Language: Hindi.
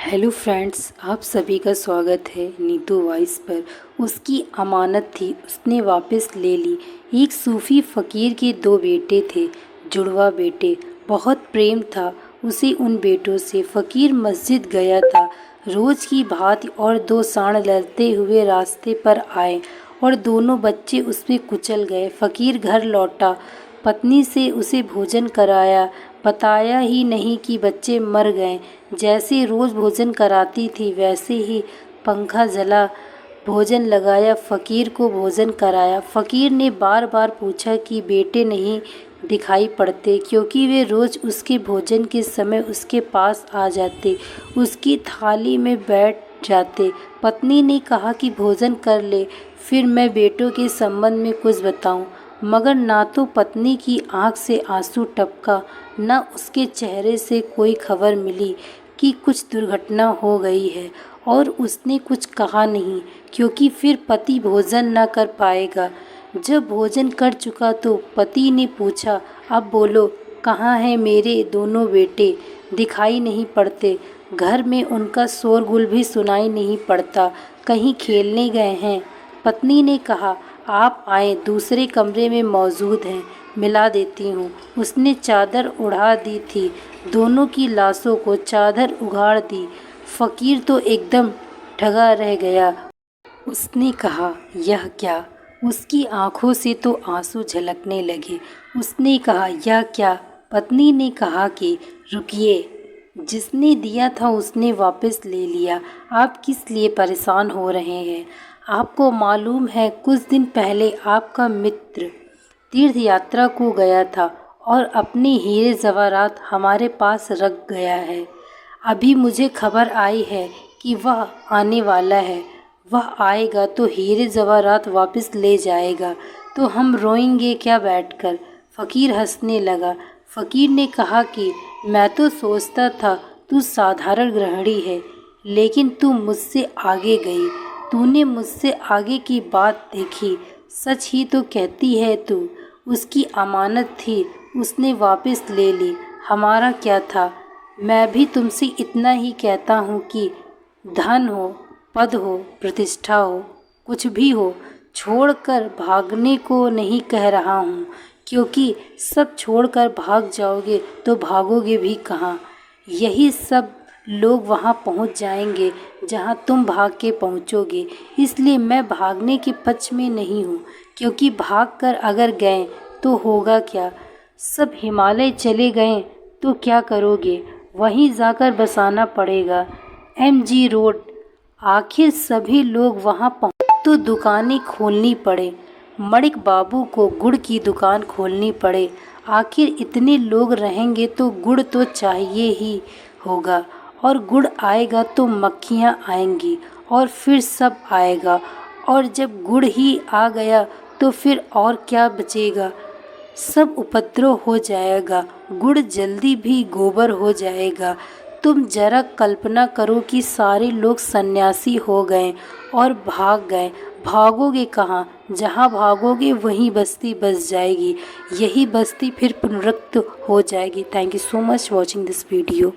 हेलो फ्रेंड्स, आप सभी का स्वागत है नीतू वॉइस पर। उसकी अमानत थी, उसने वापस ले ली। एक सूफ़ी फ़कीर के दो बेटे थे, जुड़वा बेटे। बहुत प्रेम था उसे उन बेटों से। फ़कीर मस्जिद गया था रोज़ की भांति और दो सांड लड़ते हुए रास्ते पर आए और दोनों बच्चे उसमें कुचल गए। फ़कीर घर लौटा, पत्नी से उसे भोजन कराया, बताया ही नहीं कि बच्चे मर गए। जैसे रोज़ भोजन कराती थी वैसे ही पंखा जला, भोजन लगाया, फ़कीर को भोजन कराया। फ़कीर ने बार बार पूछा कि बेटे नहीं दिखाई पड़ते, क्योंकि वे रोज़ उसके भोजन के समय उसके पास आ जाते, उसकी थाली में बैठ जाते। पत्नी ने कहा कि भोजन कर ले, फिर मैं बेटों के संबंध में कुछ बताऊं। मगर ना तो पत्नी की आंख से आंसू टपका, न उसके चेहरे से कोई खबर मिली कि कुछ दुर्घटना हो गई है, और उसने कुछ कहा नहीं, क्योंकि फिर पति भोजन न कर पाएगा। जब भोजन कर चुका तो पति ने पूछा, अब बोलो, कहाँ हैं मेरे दोनों बेटे? दिखाई नहीं पड़ते, घर में उनका शोरगुल भी सुनाई नहीं पड़ता, कहीं खेलने गए हैं। पत्नी ने कहा, आप आए, दूसरे कमरे में मौजूद हैं, मिला देती हूँ। उसने चादर उड़ा दी थी, दोनों की लाशों को चादर उगाड़ दी। फ़कीर तो एकदम ठगा रह गया। उसने कहा, यह क्या? उसकी आंखों से तो आंसू झलकने लगे। उसने कहा, यह क्या? पत्नी ने कहा कि रुकिए, जिसने दिया था उसने वापस ले लिया, आप किस लिए परेशान हो रहे हैं? आपको मालूम है कुछ दिन पहले आपका मित्र तीर्थ यात्रा को गया था और अपने हीरे जवाहरात हमारे पास रख गया है। अभी मुझे खबर आई है कि वह आने वाला है। वह आएगा तो हीरे जवाहरात वापस ले जाएगा, तो हम रोएंगे क्या बैठकर? फ़कीर हंसने लगा। फ़कीर ने कहा कि मैं तो सोचता था तू साधारण गृहिणी है, लेकिन तू मुझसे आगे गई। तूने मुझसे आगे की बात देखी। सच ही तो कहती है तू। उसकी अमानत थी, उसने वापस ले ली। हमारा क्या था? मैं भी तुमसे इतना ही कहता हूँ कि धन हो, पद हो, प्रतिष्ठा हो, कुछ भी हो, छोड़कर भागने को नहीं कह रहा हूँ, क्योंकि सब छोड़कर भाग जाओगे तो भागोगे भी कहाँ? यही सब लोग वहाँ पहुँच जाएंगे जहाँ तुम भाग के पहुँचोगे। इसलिए मैं भागने के पक्ष में नहीं हूँ, क्योंकि भागकर अगर गए तो होगा क्या? सब हिमालय चले गए तो क्या करोगे? वहीं जाकर बसाना पड़ेगा। MG road. आखिर सभी लोग वहाँ पहुँच तो दुकानें खोलनी पड़े। मणिक बाबू को गुड़ की दुकान खोलनी पड़े। आखिर इतने लोग रहेंगे तो गुड़ तो चाहिए ही होगा, और गुड़ आएगा तो मक्खियाँ आएंगी और फिर सब आएगा, और जब गुड़ ही आ गया तो फिर और क्या बचेगा? सब उपद्रव हो जाएगा, गुड़ जल्दी भी गोबर हो जाएगा। तुम जरा कल्पना करो कि सारे लोग सन्यासी हो गए और भाग गए। भागोगे कहाँ? जहाँ भागोगे वहीं बस्ती बस जाएगी। यही बस्ती फिर पुनरुक्त हो जाएगी। Thank you so much watching this video.